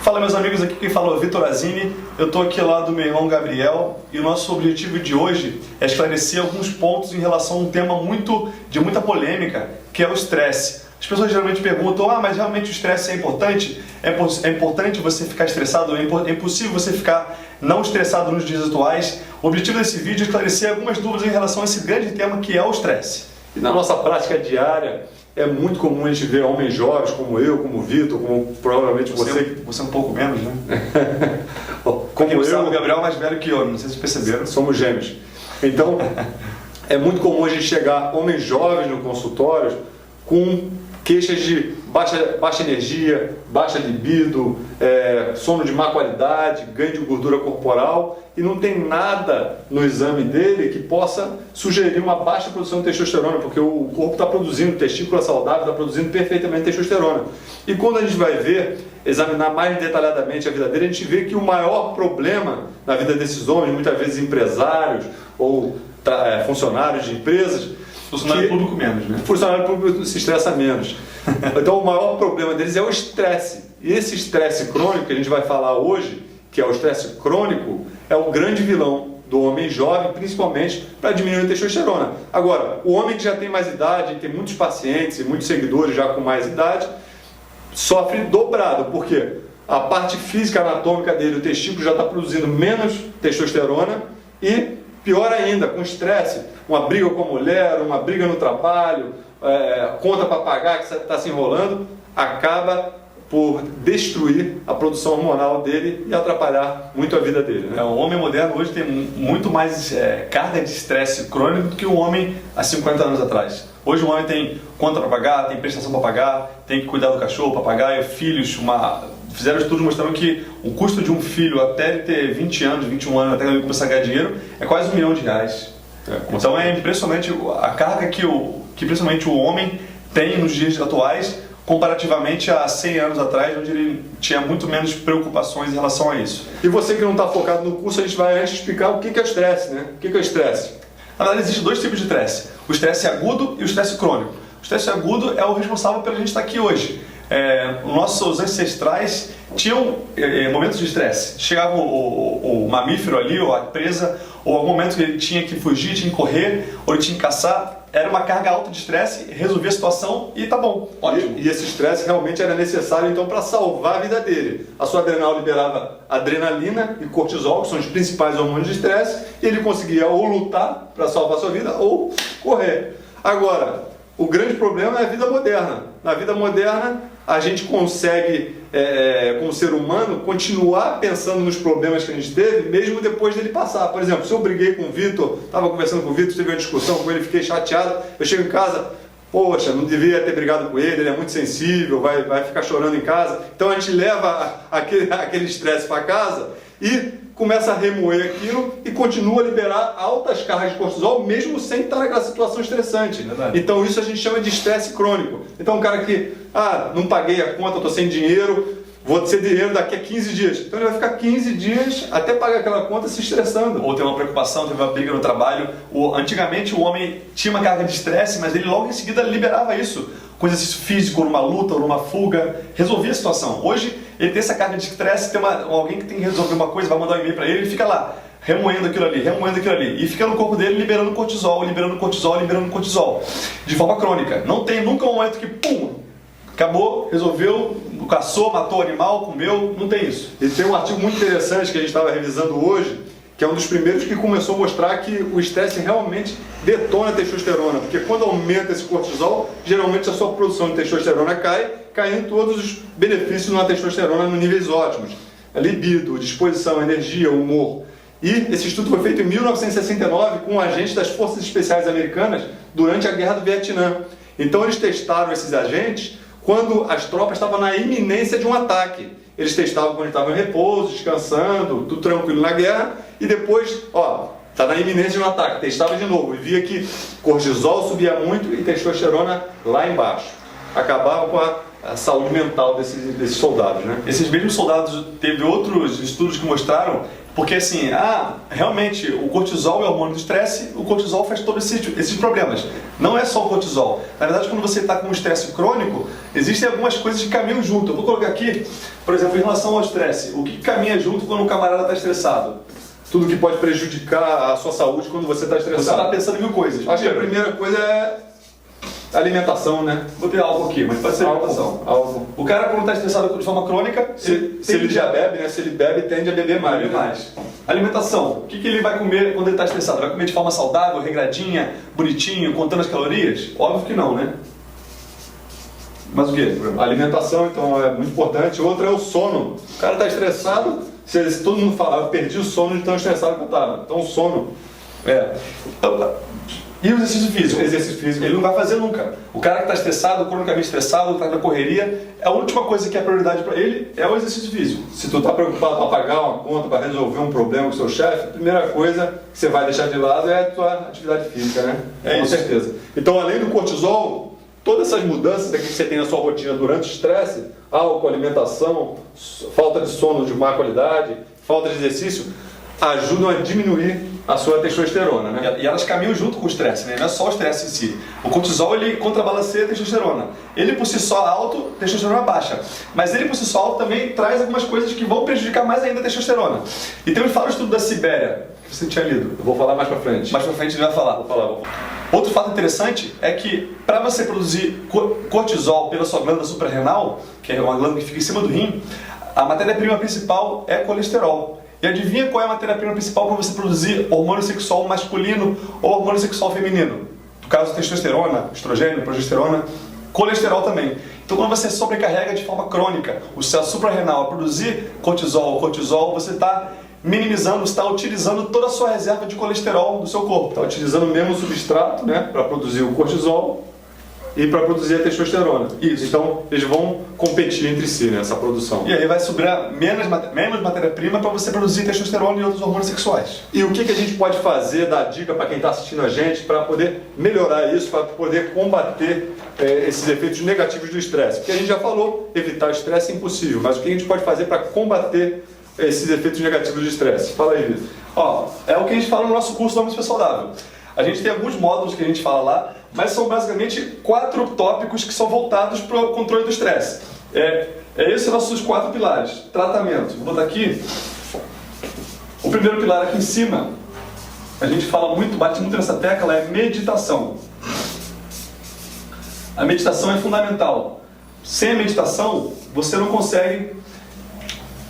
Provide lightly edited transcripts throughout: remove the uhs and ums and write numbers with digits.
Fala meus amigos, aqui quem fala é o Vitor Azini, eu estou aqui lá do meu irmão Gabriel e o nosso objetivo de hoje é esclarecer alguns pontos em relação a um tema de muita polêmica, que é o estresse. As pessoas geralmente perguntam, mas realmente o estresse é importante? É importante você ficar estressado? É impossível você ficar não estressado nos dias atuais? O objetivo desse vídeo é esclarecer algumas dúvidas em relação a esse grande tema que é o estresse. E na nossa prática diária, é muito comum a gente ver homens jovens como eu, como o Vitor, como provavelmente você. Você é um pouco menos, né? Como eu, eu, o Gabriel é mais velho que eu, não sei se vocês perceberam. Somos gêmeos. Então, é muito comum a gente chegar homens jovens no consultório com queixas de baixa energia, baixa libido, sono de má qualidade, ganho de gordura corporal, e não tem nada no exame dele que possa sugerir uma baixa produção de testosterona, porque o corpo está produzindo, testícula saudável está produzindo perfeitamente testosterona. E quando a gente vai examinar mais detalhadamente a vida dele, a gente vê que o maior problema na vida desses homens, muitas vezes empresários ou funcionários de empresas, funcionário público menos, né? Funcionário público se estressa menos. Então o maior problema deles é o estresse. E esse estresse crônico que a gente vai falar hoje, que é o estresse crônico, é o grande vilão do homem jovem, principalmente para diminuir a testosterona. Agora, o homem que já tem mais idade, tem muitos pacientes e muitos seguidores já com mais idade, sofre dobrado, porque a parte física anatômica dele, o testículo já está produzindo menos testosterona e, pior ainda, com estresse, uma briga com a mulher, uma briga no trabalho, conta para pagar que está se enrolando, acaba por destruir a produção hormonal dele e atrapalhar muito a vida dele, né? O homem moderno hoje tem muito mais carga de estresse crônico do que o homem há 50 anos atrás. Hoje o homem tem conta para pagar, tem prestação para pagar, tem que cuidar do cachorro para pagar, e filhos, fizeram estudos mostrando que o custo de um filho até ele ter 20 anos, 21 anos, até ele começar a ganhar dinheiro, é quase R$1 milhão. Então é impressionante a carga que principalmente o homem tem nos dias atuais, comparativamente a 100 anos atrás, onde ele tinha muito menos preocupações em relação a isso. E você que não está focado no curso, a gente vai antes explicar o que é o estresse, né? O que é o estresse? Na verdade, existem dois tipos de estresse: o estresse agudo e o estresse crônico. O estresse agudo é o responsável pela gente estar aqui hoje. Nossos ancestrais tinham momentos de estresse. Chegava o mamífero ali, ou a presa, ou algum momento que ele tinha que fugir, tinha que correr, ou ele tinha que caçar. Era uma carga alta de estresse, resolvia a situação e tá bom, ótimo. E esse estresse realmente era necessário então para salvar a vida dele. A sua adrenal liberava adrenalina e cortisol, que são os principais hormônios de estresse, e ele conseguia ou lutar para salvar a sua vida ou correr. Agora, o grande problema é a vida moderna. Na vida moderna, a gente consegue, como ser humano, continuar pensando nos problemas que a gente teve, mesmo depois dele passar. Por exemplo, se eu briguei com o Vitor, estava conversando com o Vitor, teve uma discussão com ele, fiquei chateado, eu chego em casa, poxa, não devia ter brigado com ele é muito sensível, vai ficar chorando em casa. Então a gente leva aquele estresse para casa e começa a remoer aquilo e continua a liberar altas cargas de cortisol, mesmo sem estar naquela situação estressante. Verdade. Então isso a gente chama de estresse crônico. Então um cara que, não paguei a conta, estou sem dinheiro, vou ter dinheiro daqui a 15 dias. Então ele vai ficar 15 dias até pagar aquela conta se estressando. Ou tem uma preocupação, teve uma briga no trabalho. Antigamente o homem tinha uma carga de estresse, mas ele logo em seguida liberava isso. Com exercício físico, numa luta ou numa fuga, resolvia a situação. Hoje ele tem essa carga de estresse, tem alguém que tem que resolver uma coisa, vai mandar um e-mail para ele, ele fica lá remoendo aquilo ali, e fica no corpo dele liberando cortisol, de forma crônica. Não tem nunca um momento que, pum, acabou, resolveu, caçou, matou o animal, comeu, não tem isso. E tem um artigo muito interessante que a gente estava revisando hoje, que é um dos primeiros que começou a mostrar que o estresse realmente detona a testosterona, porque quando aumenta esse cortisol, geralmente a sua produção de testosterona caindo todos os benefícios na testosterona em níveis ótimos. Libido, disposição, energia, humor. E esse estudo foi feito em 1969 com agentes das Forças Especiais Americanas durante a Guerra do Vietnã. Então eles testaram esses agentes quando as tropas estavam na iminência de um ataque. Eles testavam quando estavam em repouso, descansando, tudo tranquilo na guerra, e depois, está na iminência de um ataque, testava de novo, e via que cortisol subia muito e testosterona lá embaixo. Acabava com a saúde mental desses soldados, né? Esses mesmos soldados, teve outros estudos que mostraram Porque assim, realmente o cortisol é o hormônio do estresse, o cortisol faz todos esses problemas. Não é só o cortisol. Na verdade, quando você está com um estresse crônico, existem algumas coisas que caminham junto. Eu vou colocar aqui, por exemplo, em relação ao estresse. O que caminha junto quando o camarada está estressado? Tudo que pode prejudicar a sua saúde quando você está estressado. Você está pensando em mil coisas. Acho que a primeira coisa é alimentação, né? Vou ter álcool aqui, mas pode ser alimentação. Álcool. O cara, quando está estressado de forma crônica, se ele já bebe, né? Se ele bebe, tende a beber mais. Bebe mais. Alimentação. O que ele vai comer quando ele está estressado? Vai comer de forma saudável, regradinha, bonitinho, contando as calorias? Óbvio que não, né? Mas o quê? A alimentação, então, é muito importante. Outra é o sono. O cara está estressado, se todo mundo falar, eu perdi o sono de tão estressado que eu estava. Então, o sono. E o exercício físico? Exercício físico. Ele não vai fazer nunca. O cara que está estressado, cronicamente estressado, está na correria, a última coisa que é prioridade para ele é o exercício físico. Se tu está preocupado para pagar uma conta, para resolver um problema com o seu chefe, a primeira coisa que você vai deixar de lado é a tua atividade física, né? Com certeza. Então, além do cortisol, todas essas mudanças que você tem na sua rotina durante o estresse, álcool, alimentação, falta de sono de má qualidade, falta de exercício, ajudam a diminuir a sua testosterona, né? E elas caminham junto com o estresse, né? Não é só o estresse em si. O cortisol, ele contrabalanceia a testosterona. Ele por si só alto, a testosterona baixa. Mas ele por si só alto também traz algumas coisas que vão prejudicar mais ainda a testosterona. E tem um estudo da Sibéria, que você tinha lido. Eu vou falar mais pra frente. Mais pra frente ele vai falar. Vou falar. Outro fato interessante é que para você produzir cortisol pela sua glândula suprarrenal, que é uma glândula que fica em cima do rim, a matéria-prima principal é colesterol. E adivinha qual é a matéria-prima principal para você produzir hormônio sexual masculino ou hormônio sexual feminino? No caso, testosterona, estrogênio, progesterona, colesterol também. Então, quando você sobrecarrega de forma crônica o céu suprarrenal a produzir cortisol, você está minimizando, você está utilizando toda a sua reserva de colesterol do seu corpo. Está utilizando o mesmo substrato, né, para produzir o cortisol e para produzir a testosterona. Isso. Então, eles vão competir entre si nessa produção. E aí vai sobrar menos matéria-prima para você produzir testosterona e outros hormônios sexuais. E o que a gente pode fazer, dar dica para quem está assistindo a gente, para poder melhorar isso, para poder combater esses efeitos negativos do estresse? Porque a gente já falou, evitar o estresse é impossível, mas o que a gente pode fazer para combater esses efeitos negativos do estresse? Fala aí, Vitor. É o que a gente fala no nosso curso do Homem Super Saudável. A gente tem alguns módulos que a gente fala lá, mas são basicamente 4 tópicos que são voltados para o controle do estresse. Esses são nossos 4 pilares. Tratamento. Vou botar aqui. O primeiro pilar aqui em cima, a gente fala muito, bate muito nessa tecla, é meditação. A meditação é fundamental. Sem a meditação, você não consegue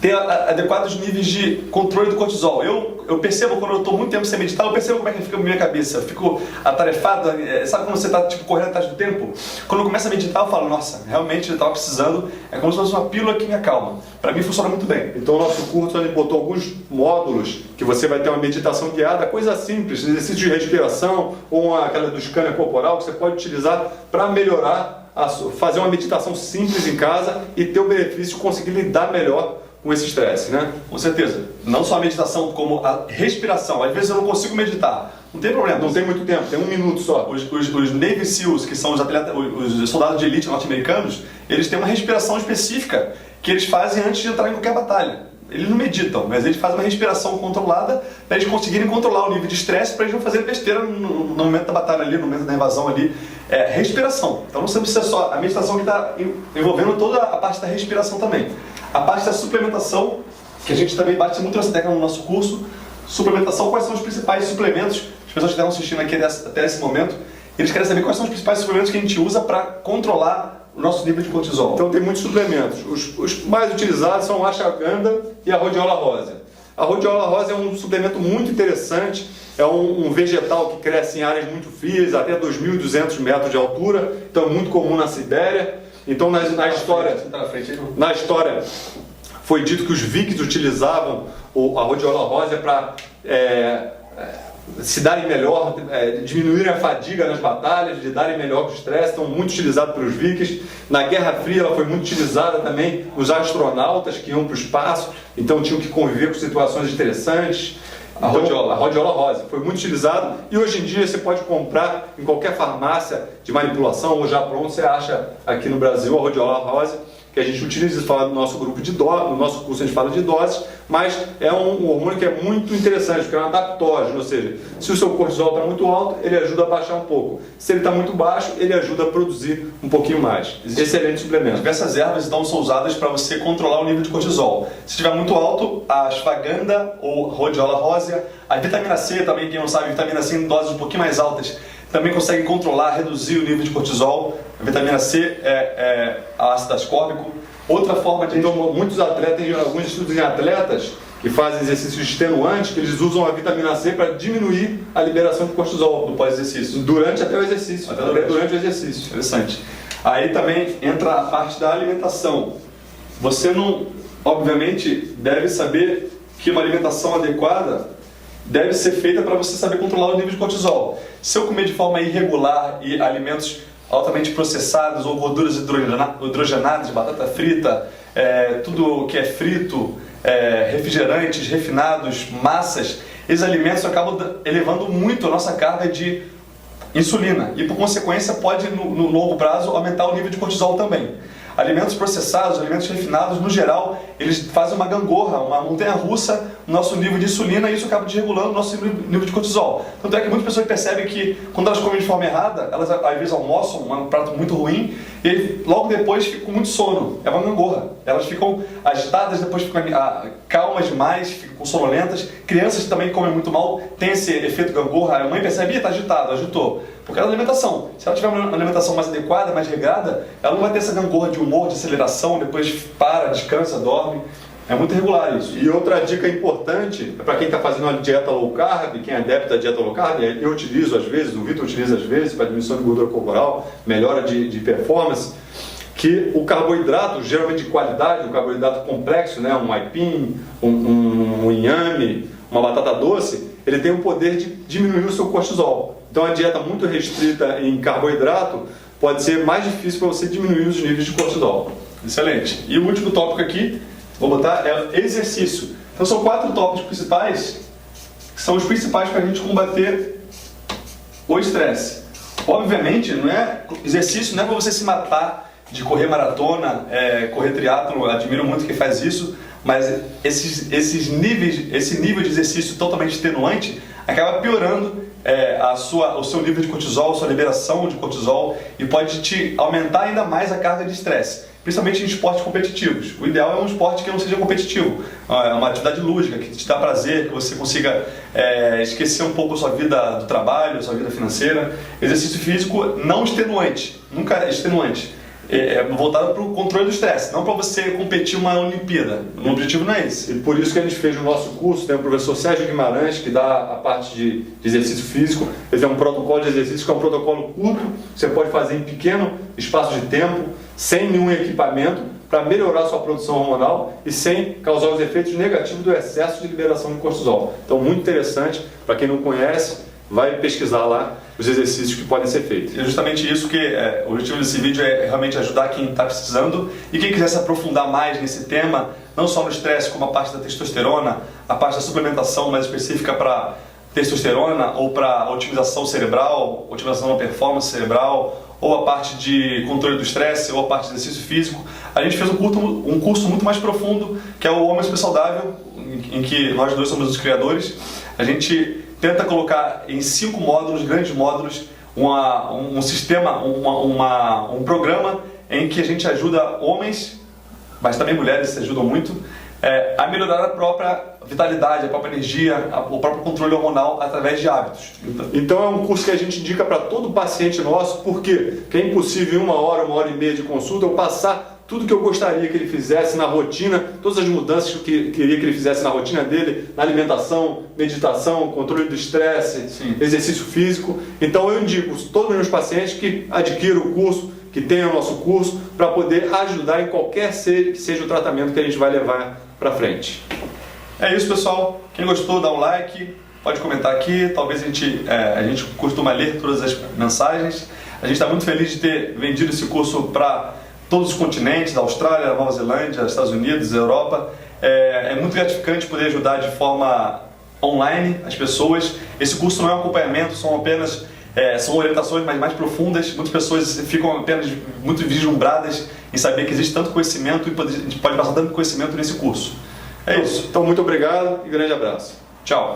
ter adequados níveis de controle do cortisol. Eu percebo, quando eu estou muito tempo sem meditar, eu percebo como é que fica a minha cabeça. Eu fico atarefado, sabe quando você está correndo atrás do tempo? Quando eu começo a meditar, eu falo, nossa, realmente eu estava precisando, é como se fosse uma pílula que me acalma. Para mim funciona muito bem. Então o nosso curso, ele botou alguns módulos que você vai ter uma meditação guiada, coisa simples, exercício de respiração ou aquela do scanner corporal que você pode utilizar para melhorar, fazer uma meditação simples em casa e ter o benefício de conseguir lidar melhor com esse estresse, né? Com certeza. Não só a meditação, como a respiração. Às vezes eu não consigo meditar. Não tem problema. Não tem muito tempo, tem 1 minuto só. Os Navy SEALs, que são os soldados de elite norte-americanos, eles têm uma respiração específica que eles fazem antes de entrar em qualquer batalha. Eles não meditam, mas eles fazem uma respiração controlada para eles conseguirem controlar o nível de estresse, para eles não fazerem besteira no momento da batalha ali, no momento da invasão ali. Respiração. Então não precisa só a meditação que está envolvendo toda a parte da respiração também. A parte da suplementação, que a gente também bate muito nessa tecla no nosso curso. Suplementação, quais são os principais suplementos? As pessoas que estão assistindo aqui até esse momento, eles querem saber quais são os principais suplementos que a gente usa para controlar o nosso nível de cortisol. Então tem muitos suplementos. Os mais utilizados são a ashwagandha e a rhodiola rosa. A rhodiola rosa é um suplemento muito interessante, é um vegetal que cresce em áreas muito frias, até 2.200 metros de altura, então é muito comum na Sibéria. Então na história foi dito que os vikings utilizavam a rhodiola rosa para se darem melhor, diminuírem a fadiga nas batalhas, lidarem melhor com o estresse, então muito utilizado pelos vikings. Na Guerra Fria ela foi muito utilizada também nos astronautas que iam para o espaço, então tinham que conviver com situações estressantes. A rhodiola rosa foi muito utilizada e hoje em dia você pode comprar em qualquer farmácia de manipulação ou já pronto, você acha aqui no Brasil a rhodiola rosa que a gente utiliza, fala do nosso grupo de doses, no nosso curso a gente fala de doses, mas é um hormônio que é muito interessante, porque é um adaptógeno, ou seja, se o seu cortisol está muito alto, ele ajuda a baixar um pouco. Se ele está muito baixo, ele ajuda a produzir um pouquinho mais. Excelente suplemento. Diversas ervas então são usadas para você controlar o nível de cortisol. Se estiver muito alto, a ashwagandha ou rhodiola rósea, a vitamina C também, quem não sabe, vitamina C em doses um pouquinho mais altas, também consegue controlar, reduzir o nível de cortisol. A vitamina C é ácido ascórbico. Outra forma de... Então, muitos atletas, tem alguns estudos em atletas que fazem exercícios extenuantes, que eles usam a vitamina C para diminuir a liberação de cortisol do pós-exercício. Durante até o exercício. Até durante o exercício. Interessante. Aí também entra a parte da alimentação. Você não, obviamente, deve saber que uma alimentação adequada deve ser feita para você saber controlar o nível de cortisol. Se eu comer de forma irregular e alimentos altamente processados ou gorduras hidrogenadas, batata frita, tudo que é frito, refrigerantes, refinados, massas, esses alimentos acabam elevando muito a nossa carga de insulina e, por consequência, pode no longo prazo aumentar o nível de cortisol também. Alimentos processados, alimentos refinados, no geral, eles fazem uma gangorra, uma montanha-russa no nosso nível de insulina e isso acaba desregulando o nosso nível de cortisol. Tanto é que muitas pessoas percebem que quando elas comem de forma errada, elas às vezes almoçam um prato muito ruim e logo depois ficam com muito sono. É uma gangorra. Elas ficam agitadas, depois ficam calmas demais, ficam com sonolentas. Crianças que também comem muito mal têm esse efeito gangorra. A mãe percebe, está agitado, agitou. Por causa da alimentação. Se ela tiver uma alimentação mais adequada, mais regrada, ela não vai ter essa gangorra de humor, de aceleração, depois para, descansa, dorme. É muito regular isso. E outra dica importante, para quem está fazendo uma dieta low carb, quem é adepto à dieta low carb, eu utilizo às vezes, o Vitor utiliza às vezes, para diminuição de gordura corporal, melhora de performance, que o carboidrato, geralmente de qualidade, o carboidrato complexo, né, um aipim, um inhame, uma batata doce, ele tem o poder de diminuir o seu cortisol. Então a dieta muito restrita em carboidrato pode ser mais difícil para você diminuir os níveis de cortisol. Excelente. E o último tópico aqui, vou botar, é exercício. Então são 4 tópicos principais, que são os principais para a gente combater o estresse. Obviamente, exercício não é para você se matar de correr maratona, correr triatlo, admiro muito quem faz isso, mas esse nível de exercício totalmente extenuante acaba piorando o seu nível de cortisol, sua liberação de cortisol e pode te aumentar ainda mais a carga de estresse, principalmente em esportes competitivos. O ideal é um esporte que não seja competitivo, é uma atividade lúdica, que te dá prazer, que você consiga esquecer um pouco a sua vida do trabalho, a sua vida financeira. Exercício físico não extenuante, nunca extenuante. Voltado para o controle do estresse, não para você competir uma Olimpíada. O objetivo não é esse. E por isso que a gente fez o nosso curso, tem o professor Sérgio Guimarães, que dá a parte de exercício físico. Ele tem um protocolo de exercício que é um protocolo curto, você pode fazer em pequeno espaço de tempo, sem nenhum equipamento, para melhorar a sua produção hormonal e sem causar os efeitos negativos do excesso de liberação de cortisol. Então, muito interessante, para quem não conhece, vai pesquisar lá os exercícios que podem ser feitos. É justamente isso que o objetivo desse vídeo é realmente ajudar quem está precisando e quem quiser se aprofundar mais nesse tema, não só no estresse, como a parte da testosterona, a parte da suplementação mais específica para testosterona ou para otimização cerebral, otimização da performance cerebral, ou a parte de controle do estresse, ou a parte de exercício físico. A gente fez um curso muito mais profundo, que é o Homem Super Saudável, em que nós dois somos os criadores. A gente tenta colocar em 5 módulos, grandes módulos, um sistema, um programa em que a gente ajuda homens, mas também mulheres se ajudam muito, a melhorar a própria vitalidade, a própria energia, o próprio controle hormonal através de hábitos. Então é um curso que a gente indica para todo paciente nosso, porque é impossível em 1 hora e meia de consulta eu passar tudo que eu gostaria que ele fizesse na rotina, todas as mudanças que eu queria que ele fizesse na rotina dele, na alimentação, meditação, controle do estresse, exercício físico. Então eu indico a todos os meus pacientes que adquiram o curso, que tenham o nosso curso, para poder ajudar em qualquer que seja o tratamento que a gente vai levar para frente. É isso, pessoal. Quem gostou, dá um like, pode comentar aqui. Talvez a gente costuma ler todas as mensagens. A gente está muito feliz de ter vendido esse curso para todos os continentes, da Austrália, Nova Zelândia, Estados Unidos, Europa. É muito gratificante poder ajudar de forma online as pessoas. Esse curso não é um acompanhamento, são apenas São orientações mais profundas, muitas pessoas ficam apenas muito vislumbradas em saber que existe tanto conhecimento e a gente pode passar tanto conhecimento nesse curso. É isso. Então, muito obrigado e grande abraço. Tchau.